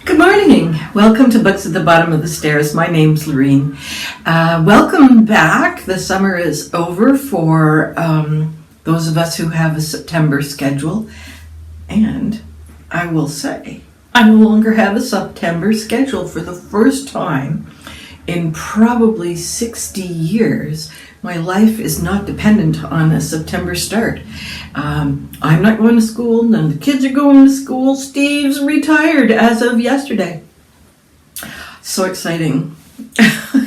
Good morning. Welcome to Books at the Bottom of the Stairs. My name's Lorene. Welcome back. The summer is over for those of us who have a September schedule. And I will say, I no longer have a September schedule for the first time in probably 60 years. My life is not dependent on a September start. I'm not going to school, none of the kids are going to school. Steve's retired as of yesterday. So exciting.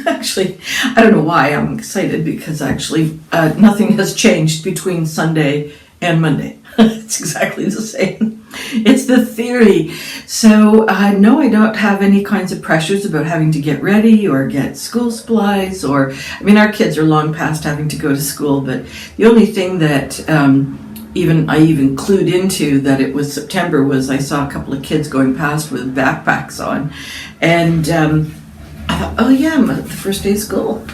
Actually, I don't know why I'm excited, because actually nothing has changed between Sunday and Monday. It's exactly the same. It's the theory. So no, I don't have any kinds of pressures about having to get ready or get school supplies, or, I mean, our kids are long past having to go to school, but the only thing that I even clued into that it was September was I saw a couple of kids going past with backpacks on, and I thought, oh yeah, the first day of school.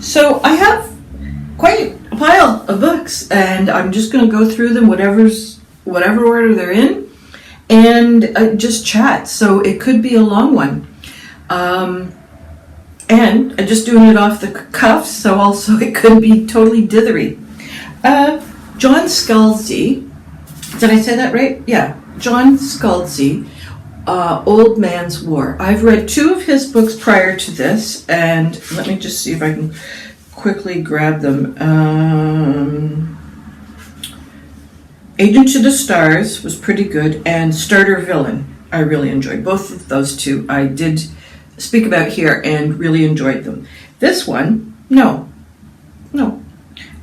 So I have quite a pile of books, and I'm just going to go through them, whatever order they're in, and just chat. So it could be a long one, and I'm just doing it off the cuff. So also it could be totally dithery. John Scalzi, did I say that right? Yeah, John Scalzi, Old Man's War. I've read two of his books prior to this, and let me just see if I can quickly grab them. Agent to the Stars was pretty good, and Starter Villain I really enjoyed. Both of those two I did speak about here and really enjoyed them. This one, no.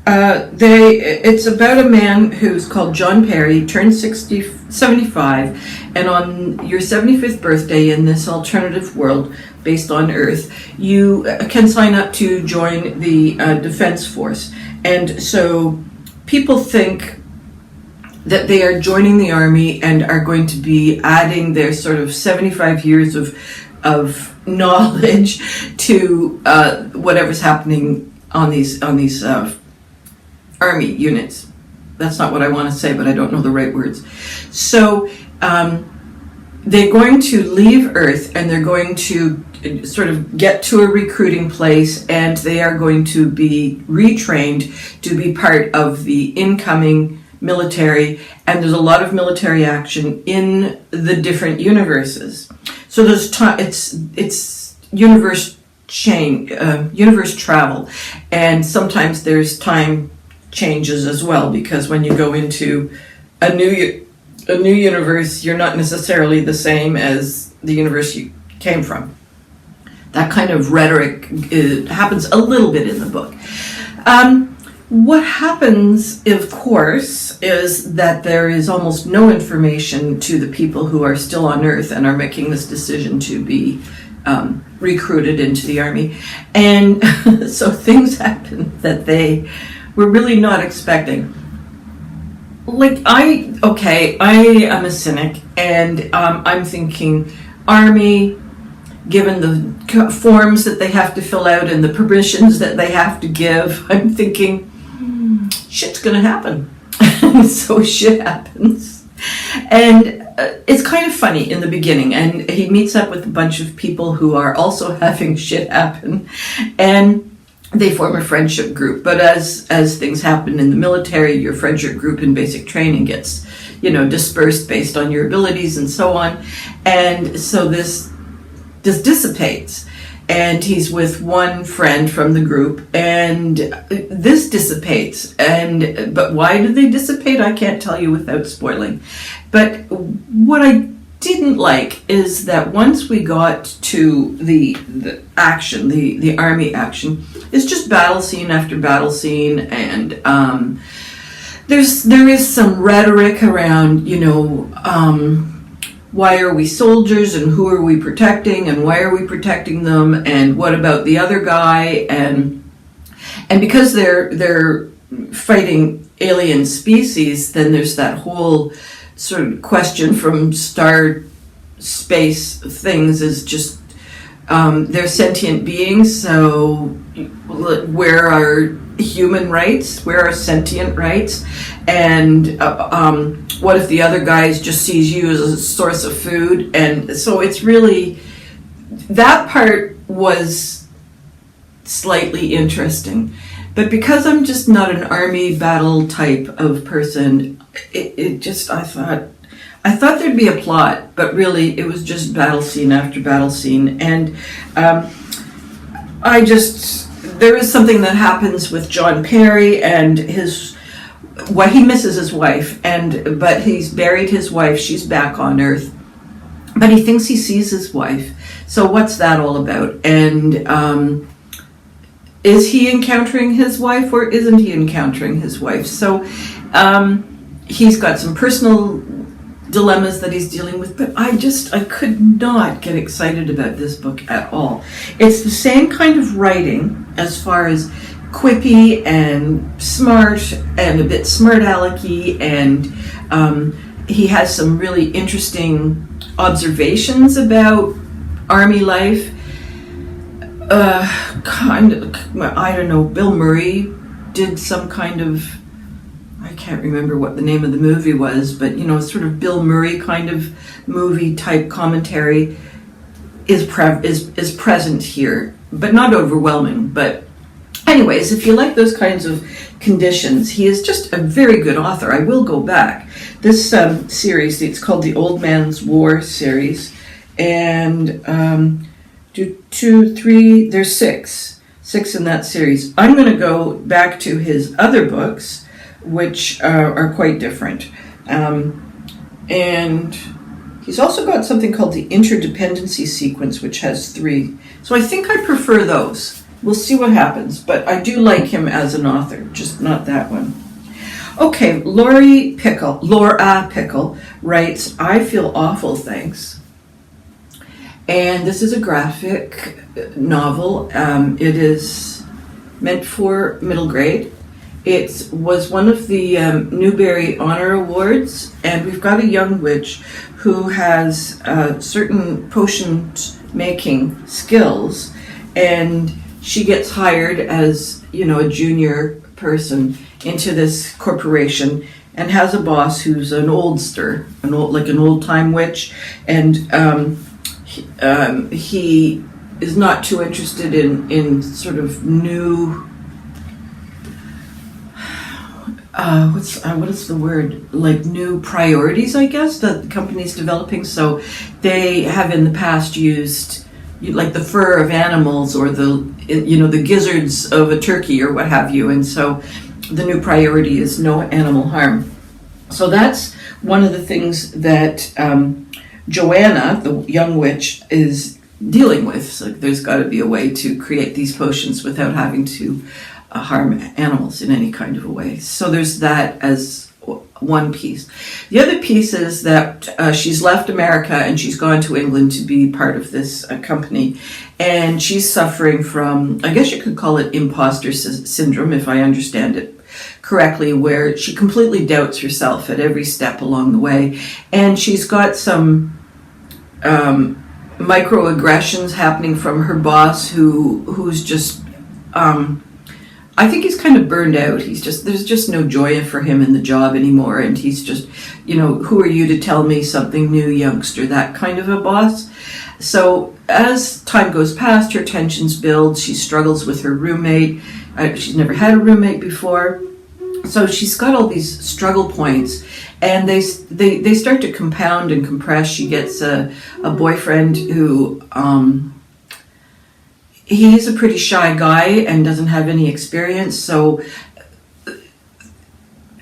It's about a man who's called John Perry, turned 75, and on your 75th birthday in this alternative world based on Earth, you can sign up to join the Defense Force. And so people think that they are joining the Army and are going to be adding their sort of 75 years of knowledge to whatever's happening on these Army units. That's not what I want to say, but I don't know the right words. So they're going to leave Earth, and they're going to sort of get to a recruiting place, and they are going to be retrained to be part of the incoming military, and there's a lot of military action in the different universes. So there's it's universe travel, and sometimes there's time changes as well, because when you go into a new universe, you're not necessarily the same as the universe you came from. That kind of rhetoric happens a little bit in the book. What happens, of course, is that there is almost no information to the people who are still on Earth and are making this decision to be recruited into the Army. And so things happen that they were really not expecting. Like, I am a cynic, and I'm thinking, Army, given the forms that they have to fill out and the permissions that they have to give, I'm thinking, shit's gonna happen. So shit happens. And it's kind of funny in the beginning, and he meets up with a bunch of people who are also having shit happen, and they form a friendship group. But as things happen in the military, your friendship group in basic training gets, dispersed based on your abilities and so on. And so this dissipates, and he's with one friend from the group, and this dissipates. But why do they dissipate? I can't tell you without spoiling. But what I didn't like is that once we got to the action, the Army action, it's just battle scene after battle scene, and there is some rhetoric around, why are we soldiers, and who are we protecting, and why are we protecting them, and what about the other guy, and because they're fighting alien species, then there's that whole sort of question from star space things is just they're sentient beings, so where are human rights? Where are sentient rights? And what if the other guy just sees you as a source of food? And so it's really, that part was slightly interesting. But because I'm just not an army battle type of person, it just, I thought there'd be a plot, but really it was just battle scene after battle scene. And there is something that happens with John Perry and he misses his wife, but he's buried his wife, she's back on Earth, but he thinks he sees his wife. So what's that all about? And is he encountering his wife or isn't he encountering his wife? So he's got some personal dilemmas that he's dealing with, but I could not get excited about this book at all. It's the same kind of writing as far as quippy and smart and a bit smart alecky, and he has some really interesting observations about army life. I don't know, Bill Murray did some kind of, I can't remember what the name of the movie was, but sort of Bill Murray kind of movie type commentary is present here, but not overwhelming. But anyways, if you like those kinds of conditions, he is just a very good author. I will go back. This series, it's called the Old Man's War series, and there's six in that series. I'm going to go back to his other books, which are quite different. And he's also got something called the Interdependency Sequence, which has 3. So I think I prefer those. We'll see what happens, but I do like him as an author, just not that one. Okay, Laura Pickle writes, I feel awful, thanks. And this is a graphic novel. It is meant for middle grade. It was one of the Newbery Honor Awards, and we've got a young witch who has certain potion making skills, and she gets hired as a junior person into this corporation, and has a boss who's an oldster, an old-time witch, and he is not too interested in sort of new. What is the word? Like new priorities, I guess, that the company's developing. So they have in the past used like the fur of animals or the gizzards of a turkey or what have you. And so the new priority is no animal harm. So that's one of the things that Joanna, the young witch, is dealing with. So there's got to be a way to create these potions without having to harm animals in any kind of a way. So there's that as one piece. The other piece is that she's left America and she's gone to England to be part of this company, and she's suffering from, I guess you could call it imposter syndrome, if I understand it correctly, where she completely doubts herself at every step along the way, and she's got some microaggressions happening from her boss, who's just I think he's kind of burned out. There's just no joy for him in the job anymore, and he's just, who are you to tell me something new, youngster, that kind of a boss. So as time goes past, her tensions build. She struggles with her roommate. She's never had a roommate before. So she's got all these struggle points, and they start to compound and compress. She gets a boyfriend who, he's a pretty shy guy and doesn't have any experience, so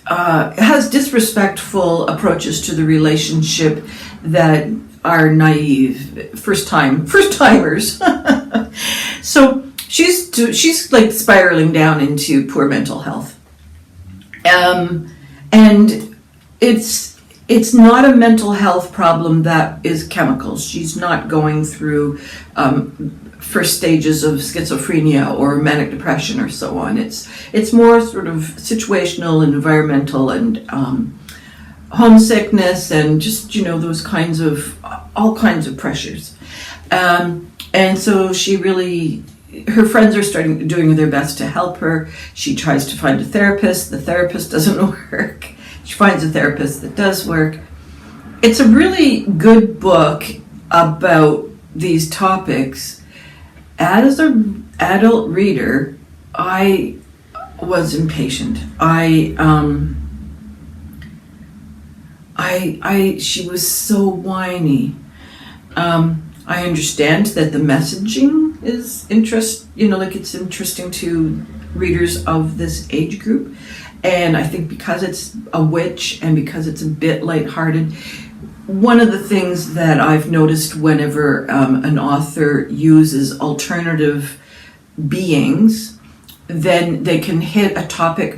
has disrespectful approaches to the relationship that are naive, first-timers. So she's like spiraling down into poor mental health. And it's not a mental health problem that is chemicals. She's not going through first stages of schizophrenia or manic depression or so on. It's more sort of situational and environmental and homesickness and just those kinds of all kinds of pressures. And so she really her friends are doing their best to help her. She tries to find a therapist. The therapist doesn't work. She finds a therapist that does work. It's a really good book about these topics. As an adult reader, I was impatient. She was so whiny. I understand that the messaging is it's interesting to readers of this age group. And I think because it's a witch and because it's a bit lighthearted, one of the things that I've noticed whenever an author uses alternative beings, then they can hit a topic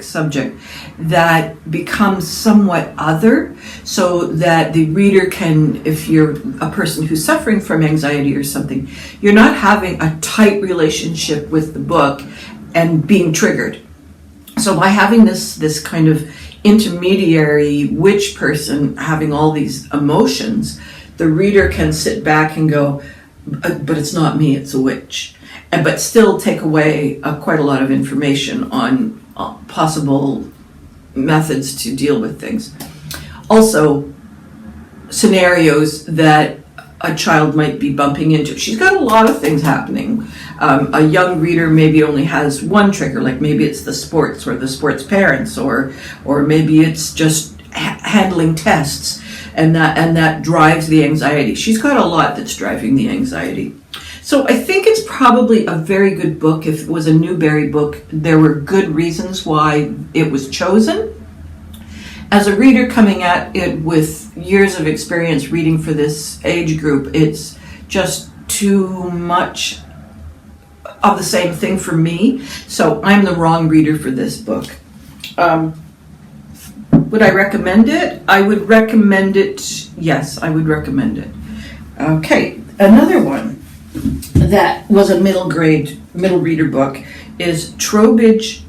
subject that becomes somewhat other, so that the reader can, if you're a person who's suffering from anxiety or something, you're not having a tight relationship with the book and being triggered. So by having this kind of intermediary witch person having all these emotions, the reader can sit back and go, but it's not me, it's a witch. But still take away quite a lot of information on possible methods to deal with things. Also, scenarios that a child might be bumping into. She's got a lot of things happening. A young reader maybe only has one trigger, like maybe it's the sports or the sports parents, or maybe it's just handling tests, and that drives the anxiety. She's got a lot that's driving the anxiety. So I think it's probably a very good book. If it was a Newbery book, there were good reasons why it was chosen. As a reader coming at it with years of experience reading for this age group, it's just too much of the same thing for me. So I'm the wrong reader for this book. Would I recommend it? I would recommend it. Yes, I would recommend it. Okay, another one that was a middle reader book is Trowbridge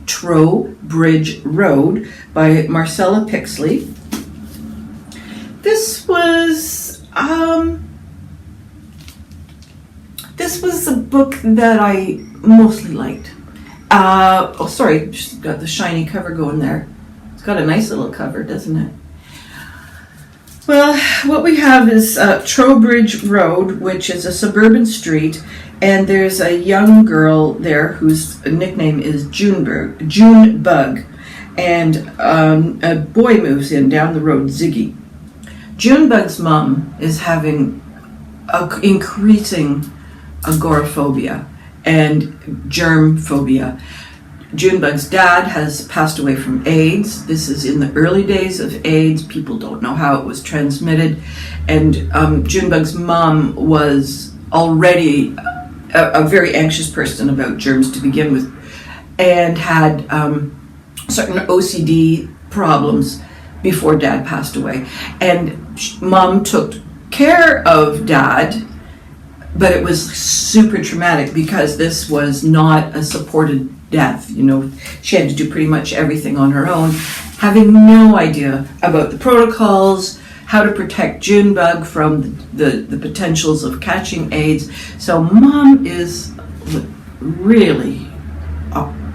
Road by Marcella Pixley. This was a book that I mostly liked. Just got the shiny cover going there. It's got a nice little cover, doesn't it? Well, what we have is Trowbridge Road, which is a suburban street, and there's a young girl there whose nickname is Junebug, and a boy moves in down the road, Ziggy. Junebug's mom is having increasing agoraphobia and germ phobia. Junebug's dad has passed away from AIDS. This is in the early days of AIDS. People don't know how it was transmitted. And Junebug's mom was already a very anxious person about germs to begin with, and had certain OCD problems before Dad passed away. And Mom took care of Dad, but it was super traumatic because this was not a supported death. She had to do pretty much everything on her own, having no idea about the protocols, how to protect Junebug from the potentials of catching AIDS. So Mom is really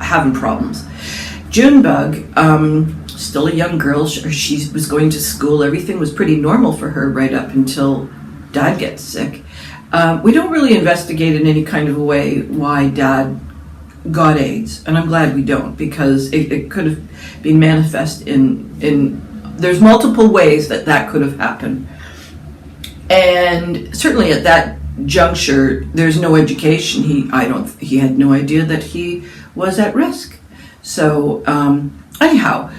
having problems. Junebug, still a young girl, she was going to school. Everything was pretty normal for her right up until Dad gets sick. We don't really investigate in any kind of a way why Dad got AIDS, and I'm glad we don't, because it could have been manifest in there's multiple ways that could have happened. And certainly at that juncture, there's no education. He had no idea that he was at risk. So anyhow,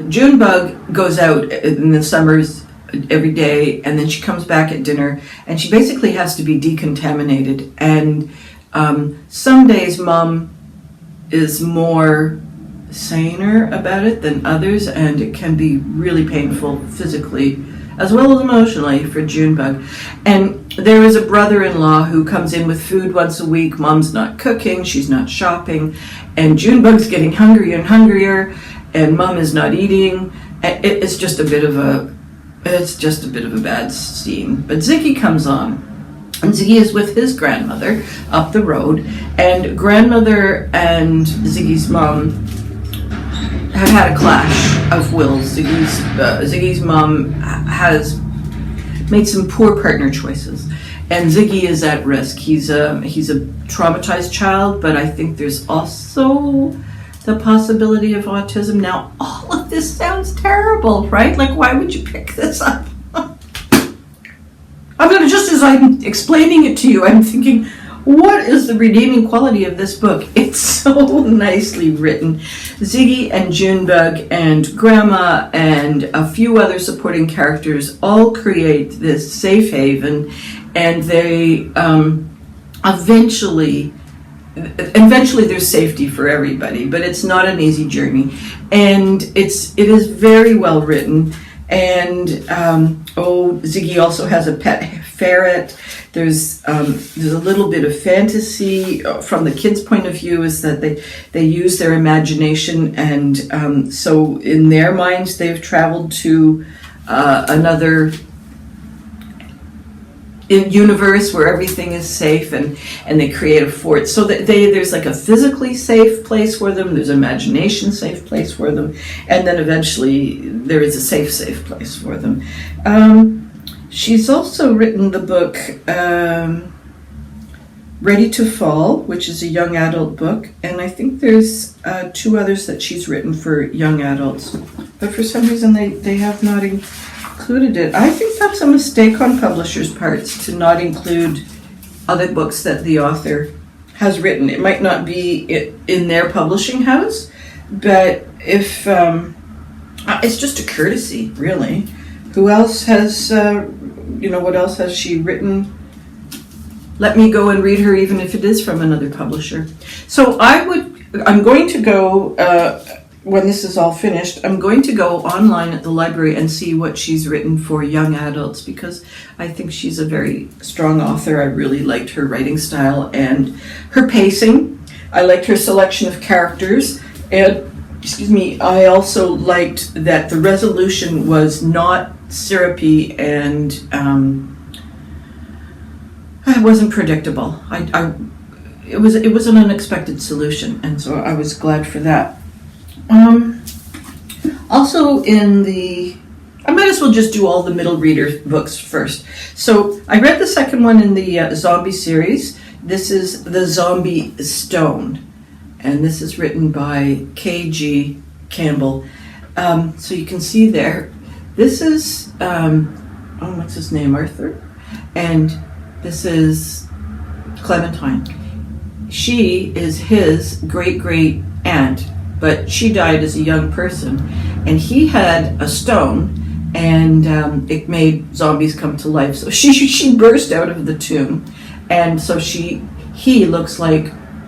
Junebug goes out in the summers every day, and then she comes back at dinner, and she basically has to be decontaminated. And some days Mom is more saner about it than others, and it can be really painful physically as well as emotionally for Junebug. And there is a brother-in-law who comes in with food once a week. Mom's not cooking, she's not shopping, and Junebug's getting hungrier and hungrier, and Mom is not eating. It's just a bit of a bad scene. But Ziggy comes on, And Ziggy is with his grandmother up the road, and grandmother and Ziggy's mom have had a clash of wills. Ziggy's mom has made some poor partner choices, and Ziggy is at risk. He's a traumatized child, but I think there's also the possibility of autism. Now, all of this sounds terrible, right? Like, why would you pick this up? Just as I'm explaining it to you, I'm thinking, what is the redeeming quality of this book? It's so nicely written. Ziggy and Junebug and Grandma and a few other supporting characters all create this safe haven, and they eventually there's safety for everybody, but it's not an easy journey, and it is very well written. And Ziggy also has a pet ferret. There's a little bit of fantasy from the kids' point of view, is that they use their imagination, and so in their minds they've traveled to another universe where everything is safe, and they create a fort. So that there's like a physically safe place for them, there's an imagination safe place for them, and then eventually there is a safe place for them. She's also written the book Ready to Fall, which is a young adult book, and I think there's 2 others that she's written for young adults, but for some reason they have not included it. I think that's a mistake on publishers' parts to not include other books that the author has written. It might not be in their publishing house, but if it's just a courtesy, really. Who else has, what else has she written? Let me go and read her, even if it is from another publisher. So I'm going to go, when this is all finished, I'm going to go online at the library and see what she's written for young adults, because I think she's a very strong author. I really liked her writing style and her pacing. I liked her selection of characters, and I also liked that the resolution was not syrupy and it wasn't predictable. It was an unexpected solution, and so I was glad for that. Also I might as well just do all the middle reader books first. So I read the second one in the zombie series. This is The Zombie Stone, and this is written by K.G. Campbell. So you can see there, this is, what's his name, Arthur? And this is Clementine. She is his great-great aunt, but she died as a young person, and he had a stone, and it made zombies come to life. So she burst out of the tomb, and so he looks like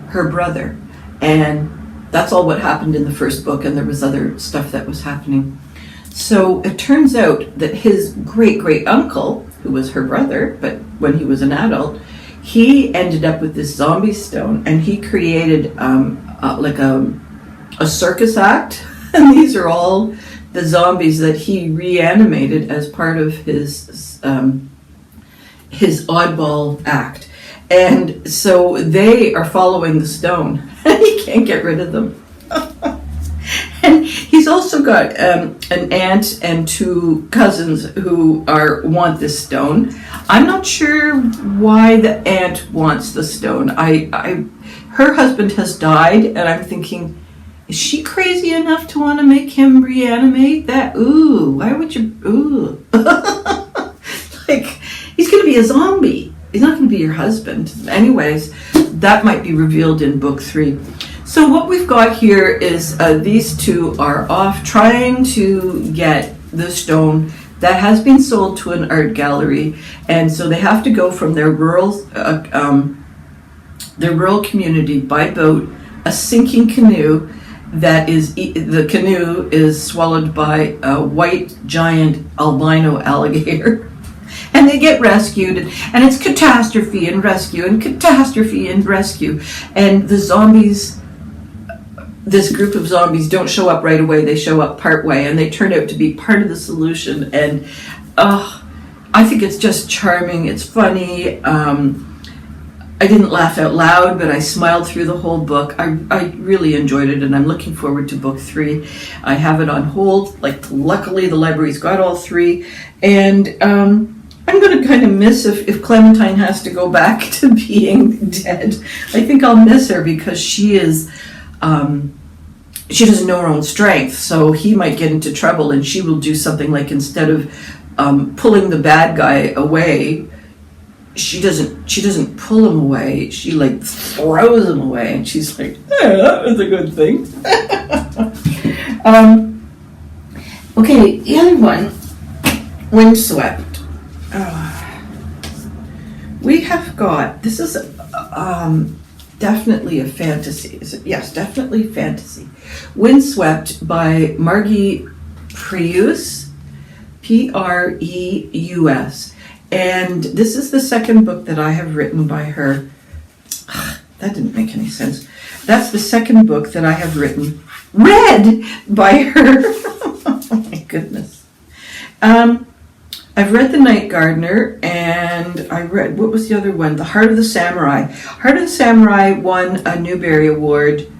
her brother, and that's all what happened in the first book, and there was other stuff that was happening. So it turns out that his great uncle, who was her brother, but when he was an adult, he ended up with this zombie stone, and he created like a circus act, and these are all the zombies that he reanimated as part of his oddball act. And so they are following the stone, and he can't get rid of them. And he's also got an aunt and 2 cousins who want this stone. I'm not sure why the aunt wants the stone. Her husband has died, and I'm thinking, is she crazy enough to want to make him reanimate that? Ooh, why would you? Ooh. Like, he's going to be a zombie. He's not going to be your husband. Anyways, that might be revealed in book 3. So what we've got here is these 2 are off trying to get the stone that has been sold to an art gallery, and so they have to go from their rural community by boat, a sinking canoe the canoe is swallowed by a white giant albino alligator. And they get rescued, and it's catastrophe and rescue and catastrophe and rescue. And the zombies, this group of zombies, don't show up right away. They show up part way, and they turn out to be part of the solution. And I think it's just charming. It's funny. I didn't laugh out loud, but I smiled through the whole book. I really enjoyed it, and I'm looking forward to book 3. I have it on hold. Luckily, the library's got all 3, and I'm going to kind of miss if Clementine has to go back to being dead. I think I'll miss her because she is. She doesn't know her own strength, so he might get into trouble, and she will do something like, instead of pulling the bad guy away, she doesn't pull him away. She throws him away, and she's like, that was a good thing. Okay, the other one, Windswept. We have got, this is definitely a fantasy. Is it? Yes, definitely fantasy. Windswept by Margie Preus, Preus. And this is the second book that I have written by her. That didn't make any sense. That's the second book that I have read by her. Oh my goodness. I've read The Night Gardener, and I read, what was the other one? The Heart of the Samurai. Heart of the Samurai won a Newbery Award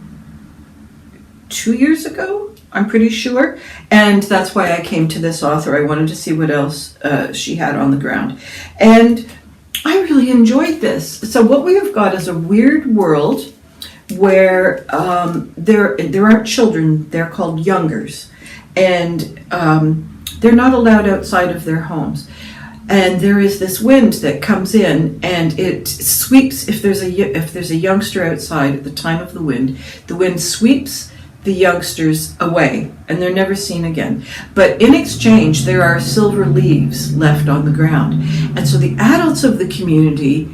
2 years ago, I'm pretty sure, and that's why I came to this author. I wanted to see what else she had on the ground, and I really enjoyed this. So what we have got is a weird world where there aren't children. They're called youngers, and they're not allowed outside of their homes. And there is this wind that comes in, and it sweeps. If there's a youngster outside at the time of the wind sweeps the youngsters away, and they're never seen again. But in exchange, there are silver leaves left on the ground. And so the adults of the community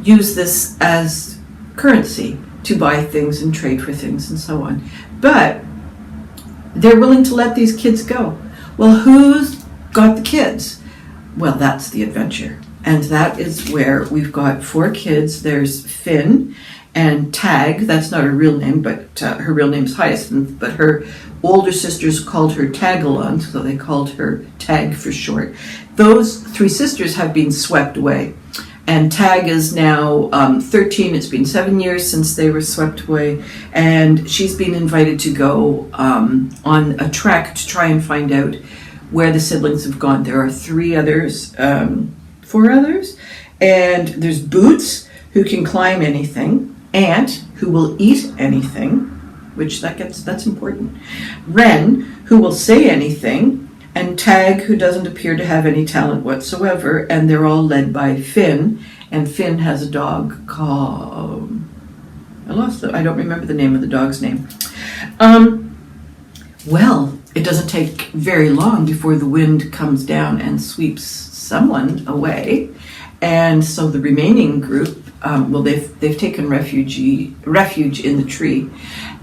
use this as currency to buy things and trade for things and so on. But they're willing to let these kids go. Well, who's got the kids? Well, that's the adventure. And that is where we've got 4 kids. There's Finn and Tag. That's not her real name, but her real name's Hyacinth. But her older sisters called her Tagalon, so they called her Tag for short. Those 3 sisters have been swept away. And Tag is now 13. It's been 7 years since they were swept away. And she's been invited to go on a trek to try and find out where the siblings have gone. There are 4 others. And there's Boots, who can climb anything. Ant, who will eat anything, which that's important. Wren, who will say anything. And Tag, who doesn't appear to have any talent whatsoever, and they're all led by Finn, and Finn has a dog called, I don't remember the name of the dog's name. Well, it doesn't take very long before the wind comes down and sweeps someone away, and so the remaining group, they've taken refuge in the tree,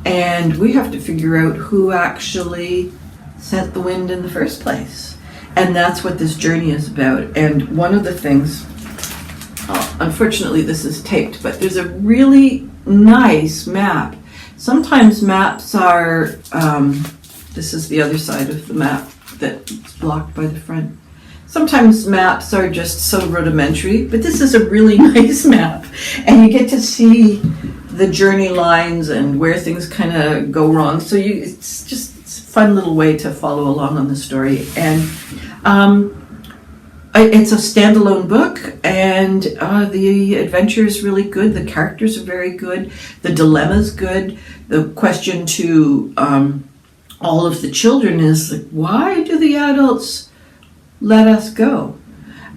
and we have to figure out who actually sent the wind in the first place. And that's what this journey is about. And one of the things, unfortunately this is taped, but there's a really nice map. Sometimes maps are, this is the other side of the map that's blocked by the front. Sometimes maps are just so rudimentary, but this is a really nice map. And you get to see the journey lines and where things kind of go wrong. So it's just a fun little way to follow along on the story. And it's a standalone book, and the adventure is really good. The characters are very good. The dilemma's good. The question to all of the children is, why do the adults let us go?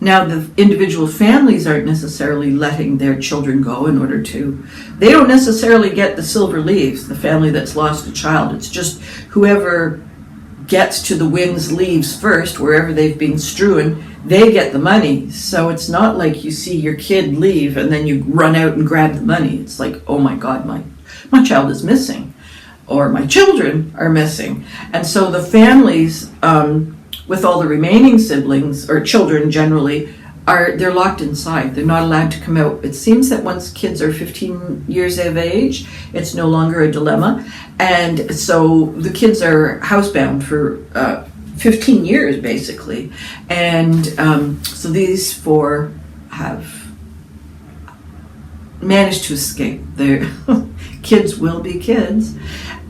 Now, the individual families aren't necessarily letting their children go in order to, they don't necessarily get the silver leaves, the family that's lost a child. It's just whoever gets to the wind's leaves first, wherever they've been strewn, they get the money. So it's not like you see your kid leave and then you run out and grab the money. It's like, oh my God, my child is missing, or my children are missing. And so the families, with all the remaining siblings, or children generally, they're locked inside. They're not allowed to come out. It seems that once kids are 15 years of age, it's no longer a dilemma. And so the kids are housebound for 15 years basically. And so these four have managed to escape. Their kids will be kids.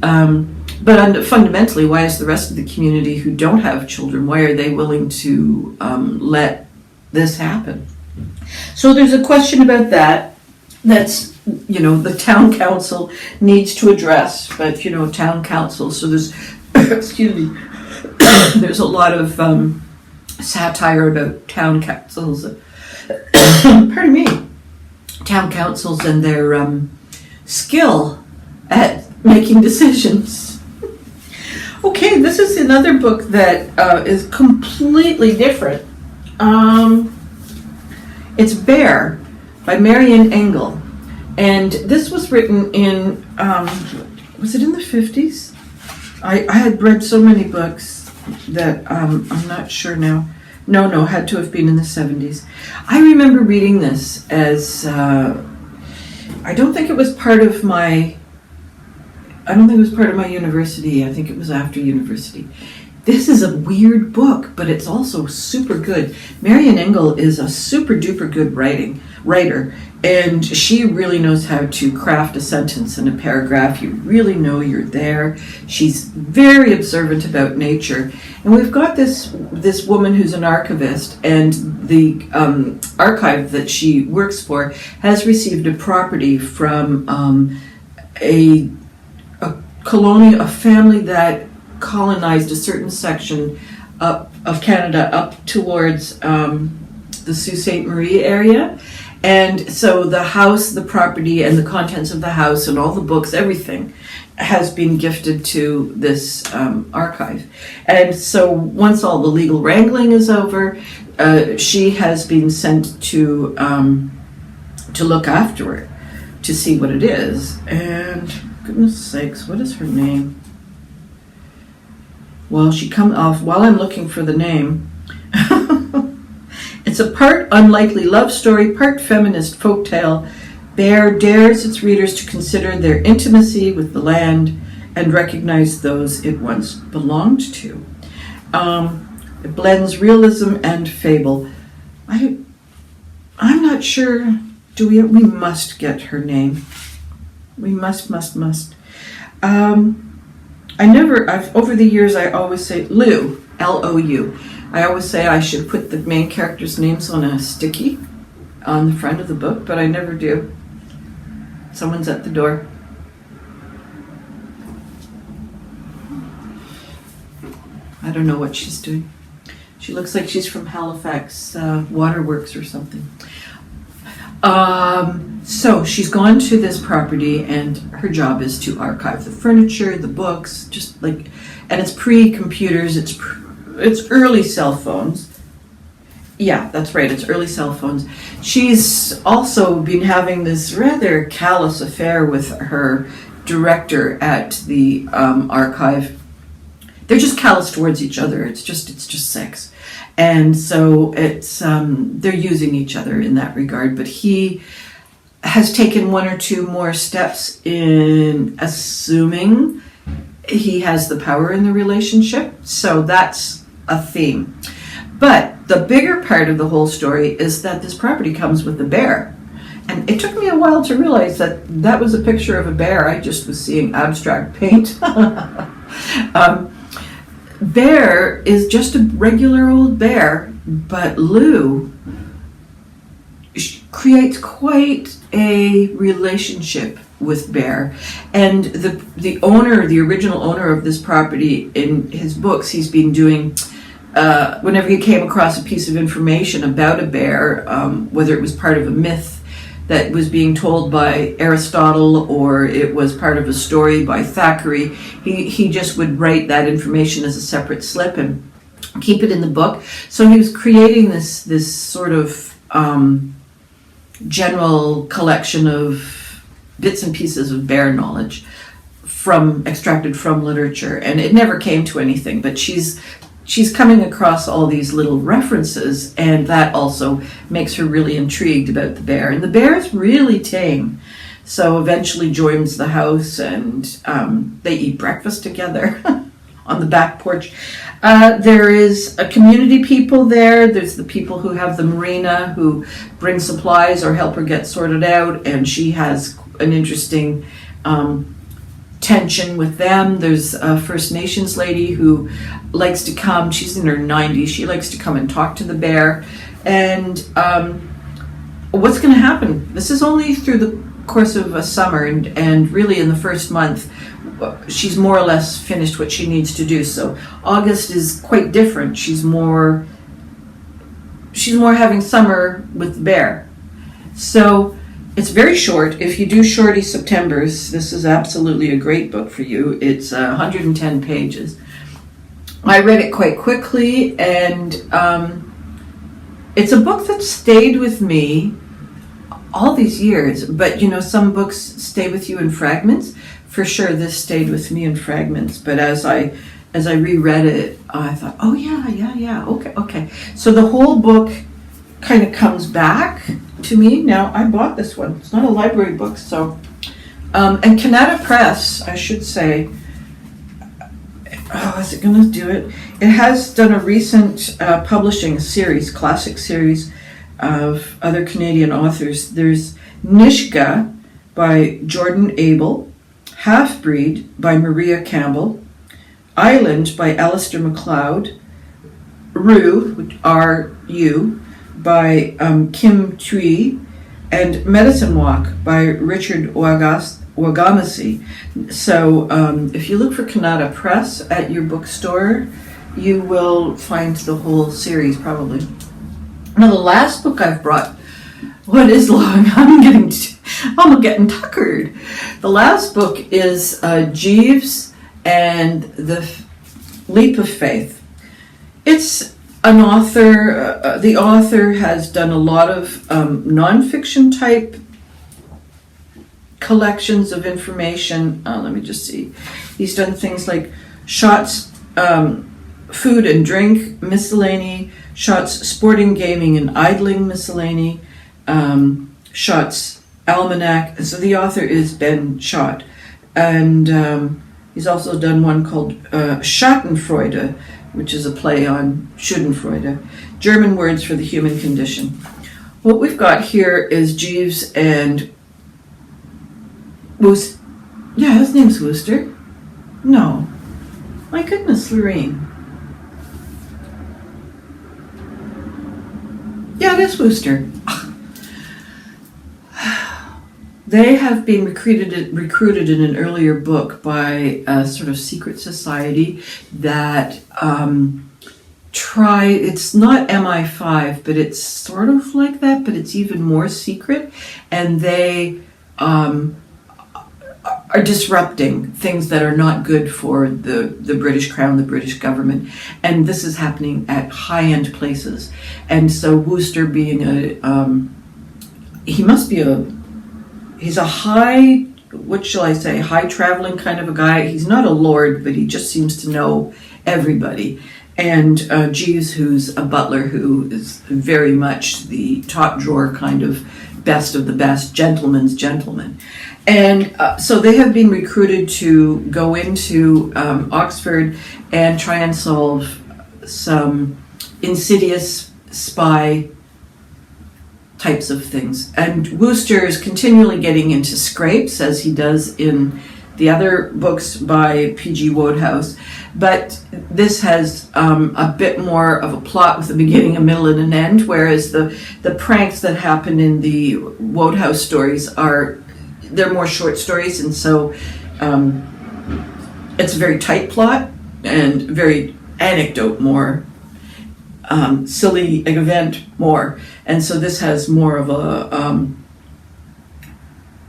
But fundamentally, why is the rest of the community who don't have children, why are they willing to let this happen? So there's a question about that that's, the town council needs to address. But, town council, so there's, excuse me, there's a lot of satire about town councils. Pardon me. Town councils and their skill at making decisions. Okay, this is another book that is completely different. It's Bear by Marian Engel. And this was written in, was it in the 50s? I had read so many books that I'm not sure now. No, had to have been in the 70s. I remember reading this as, I don't think it was part of my university. I think it was after university. This is a weird book, but it's also super good. Marian Engel is a super duper good writer, and she really knows how to craft a sentence and a paragraph. You really know you're there. She's very observant about nature. And we've got this woman who's an archivist, and the archive that she works for has received a property from a family that colonized a certain section of Canada up towards the Sault Ste. Marie area. And so the house, the property, and the contents of the house, and all the books, everything has been gifted to this archive. And so once all the legal wrangling is over, she has been sent to look after it, to see what it is. And goodness sakes, what is her name? Well, while I'm looking for the name. It's a part unlikely love story, part feminist folktale. Bear dares its readers to consider their intimacy with the land and recognize those it once belonged to. It blends realism and fable. I'm not sure. We must get her name. We must. Over the years, I always say Lou, L-O-U. I always say I should put the main characters' names on a sticky on the front of the book, but I never do. Someone's at the door. I don't know what she's doing. She looks like she's from Halifax Waterworks or something. So she's gone to this property, and her job is to archive the furniture, the books, and it's pre-computers, it's early cell phones. Yeah, that's right, it's early cell phones. She's also been having this rather callous affair with her director at the archive. They're just callous towards each other. It's just sex. And so they're using each other in that regard, but he has taken one or two more steps in assuming he has the power in the relationship. So that's a theme. But the bigger part of the whole story is that this property comes with a bear. And it took me a while to realize that was a picture of a bear. I just was seeing abstract paint. Bear is just a regular old bear, but Lou creates quite a relationship with Bear. And the original owner of this property, in his books, he's been doing, whenever he came across a piece of information about a bear, whether it was part of a myth that was being told by Aristotle or it was part of a story by Thackeray, he just would write that information as a separate slip and keep it in the book. So he was creating this sort of general collection of bits and pieces of bear knowledge extracted from literature, and it never came to anything, but she's coming across all these little references, and that also makes her really intrigued about the bear. And the bear is really tame, so eventually joins the house, and they eat breakfast together on the back porch. There is a community people there. There's the people who have the marina who bring supplies or help her get sorted out, and she has an interesting tension with them. There's a First Nations lady who likes to come. She's in her 90s. She likes to come and talk to the bear. And what's going to happen? This is only through the course of a summer, and really in the first month, she's more or less finished what she needs to do. So August is quite different. She's more having summer with the bear. So it's very short. If you do shorty Septembers, this is absolutely a great book for you. It's 110 pages. I read it quite quickly, and it's a book that stayed with me all these years. But some books stay with you in fragments. For sure, this stayed with me in fragments. But as I reread it, I thought, oh yeah, okay. So the whole book kind of comes back to me. Now, I bought this one. It's not a library book, so. And Kanata Press, I should say, is it going to do it? It has done a recent publishing series, classic series of other Canadian authors. There's Nishka by Jordan Abel, Half-Breed by Maria Campbell, Island by Alistair MacLeod, Rue, R-U, by Kim Thuy, and Medicine Walk by Richard Wagamasi. So if you look for Kanata Press at your bookstore, you will find the whole series probably. Now the last book I've brought, what is long? I'm getting tuckered. The last book is Jeeves and the Leap of Faith. It's an author, the author has done a lot of nonfiction type collections of information. Let me just see. He's done things like Shots, Food and Drink Miscellany, Shots, Sporting, Gaming and Idling Miscellany, Shots, Almanac. So the author is Ben Schott. And he's also done one called Schadenfreude, which is a play on Schadenfreude, German words for the human condition. What we've got here is Jeeves and Wooster. Yeah, his name's Wooster. No. My goodness, Lorraine. Yeah, it is Wooster. They have been recruited in an earlier book by a sort of secret society that it's not MI5, but it's sort of like that, but it's even more secret, and they are disrupting things that are not good for the British Crown, the British government, and this is happening at high-end places. And so Wooster being he's a high traveling kind of a guy. He's not a lord, but he just seems to know everybody. And Jeeves, who's a butler, who is very much the top drawer kind of best of the best, gentleman's gentleman. And so they have been recruited to go into Oxford and try and solve some insidious spy types of things. And Wooster is continually getting into scrapes, as he does in the other books by P.G. Wodehouse, but this has a bit more of a plot with a beginning, a middle, and an end, whereas the pranks that happen in the Wodehouse stories they're more short stories, and so it's a very tight plot and very anecdote more. Silly event more, and so this has more of a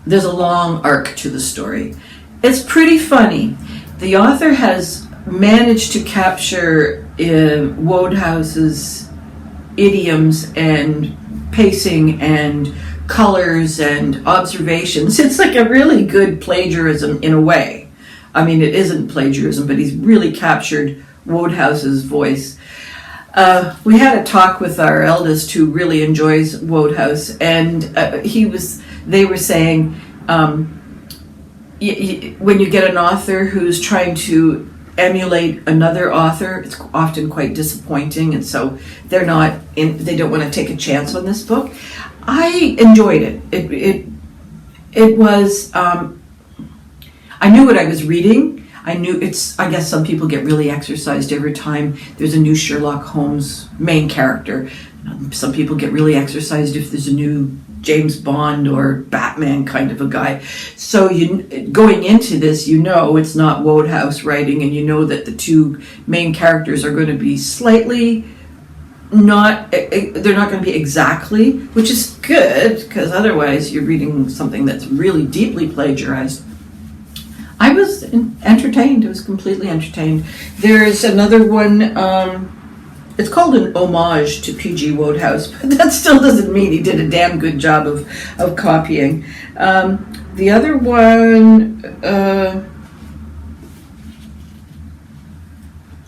there's a long arc to the story. It's pretty funny. The author has managed to capture Wodehouse's idioms and pacing and colors and observations. It's like a really good plagiarism in a way. I mean, it isn't plagiarism, but he's really captured Wodehouse's voice. We had a talk with our eldest who really enjoys Wodehouse, and they were saying when you get an author who's trying to emulate another author, it's often quite disappointing, and so they don't want to take a chance on this book. I enjoyed it. It was, I knew what I was reading. I guess some people get really exercised every time there's a new Sherlock Holmes main character. Some people get really exercised if there's a new James Bond or Batman kind of a guy. So going into this, it's not Wodehouse writing, and that the two main characters are going to be slightly they're not going to be exactly, which is good, because otherwise you're reading something that's really deeply plagiarized. I was entertained. I was completely entertained. There's another one, it's called an homage to P.G. Wodehouse, but that still doesn't mean he did a damn good job of copying. The other one,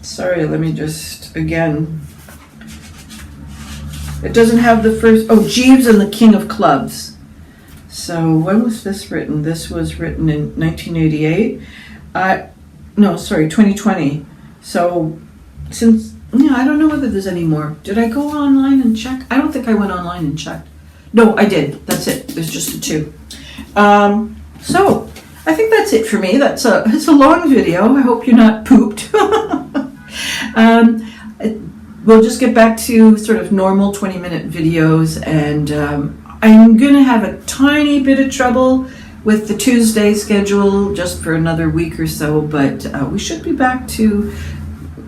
sorry, let me just, again, it doesn't have the first, Jeeves and the King of Clubs. So when was this written? This was written in 1988. 2020. So since, I don't know whether there's any more. Did I go online and check? I don't think I went online and checked. No, I did. That's it. There's just the two. So I think that's it for me. It's a long video. I hope you're not pooped. We'll just get back to sort of normal 20-minute videos, and I'm going to have a tiny bit of trouble with the Tuesday schedule just for another week or so, but we should be back to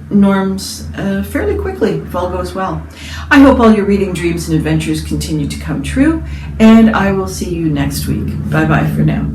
norms fairly quickly if all goes well. I hope all your reading dreams and adventures continue to come true, and I will see you next week. Bye-bye for now.